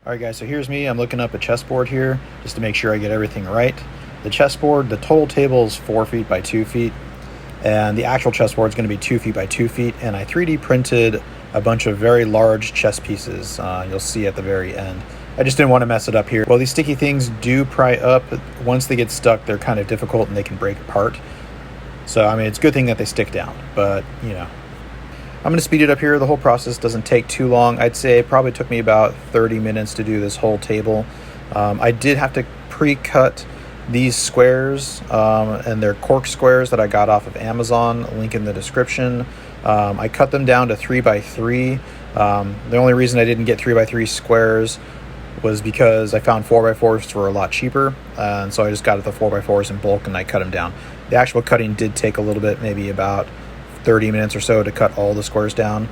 Alright guys, so here's me. I'm looking up a chessboard here just to make sure I get everything right. The chessboard, the total table is 4 feet by 2 feet, and the actual chessboard is going to be 2 feet by 2 feet, and I 3D printed a bunch of very large chess pieces. You'll see at the very end. I just didn't want to mess it up here. Well, these sticky things do pry up. Once they get stuck, they're kind of difficult and they can break apart. So, I mean, it's a good thing that they stick down, but, you know. I'm going to speed it up here. The whole process doesn't take too long. I'd say it probably took me about 30 minutes to do this whole table. I did have to pre-cut these squares, and they're cork squares that I got off of Amazon, link in the description. I cut them down to 3 by 3. The only reason I didn't get 3 by 3 squares was because I found 4 by 4s were a lot cheaper, and so I just got the 4 by 4s in bulk and I cut them down. The actual cutting did take a little bit, maybe about 30 minutes or so to cut all the squares down.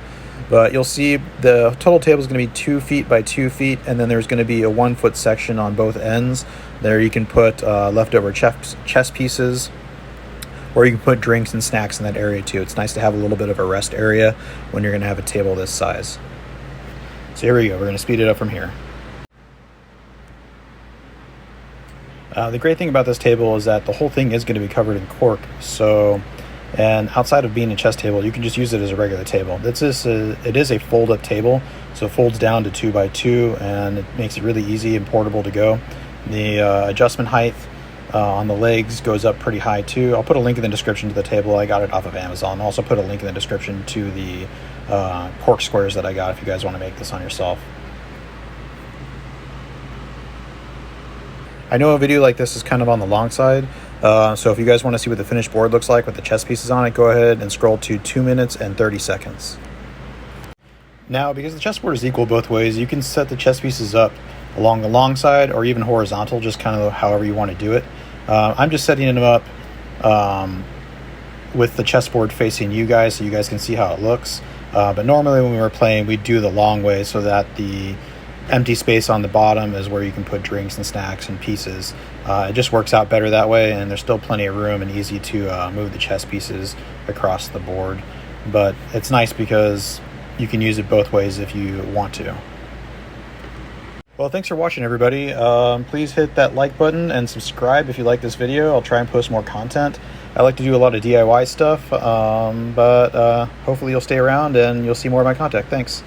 But you'll see the total table is going to be 2 feet by 2 feet, and then there's going to be a 1 foot section on both ends. There you can put leftover chess pieces, or you can put drinks and snacks in that area too. It's nice to have a little bit of a rest area when you're going to have a table this size. So here we go. We're going to speed it up from here. The great thing about this table is that the whole thing is going to be covered in cork. And outside of being a chess table, you can just use it as a regular table. It is a fold-up table, so it folds down to 2 by 2, and it makes it really easy and portable to go. The adjustment height on the legs goes up pretty high too. I'll put a link in the description to the table. I got it off of Amazon. I'll also put a link in the description to the cork squares that I got if you guys want to make this on yourself. I know a video like this is kind of on the long side, so if you guys want to see what the finished board looks like with the chess pieces on it, go ahead and scroll to 2 minutes and 30 seconds. Now, because the chessboard is equal both ways, you can set the chess pieces up along the long side or even horizontal, just kind of however you want to do it. I'm just setting them up with the chessboard facing you guys so you guys can see how it looks. But normally when we were playing, we'd do the long way so that the empty space on the bottom is where you can put drinks and snacks and pieces. It just works out better that way, and there's still plenty of room and easy to move the chess pieces across the board. But it's nice because you can use it both ways if you want to. Well, thanks for watching, everybody. Please hit that like button and subscribe if you like this video. I'll try and post more content. I like to do a lot of DIY stuff, but hopefully you'll stay around and you'll see more of my content. Thanks.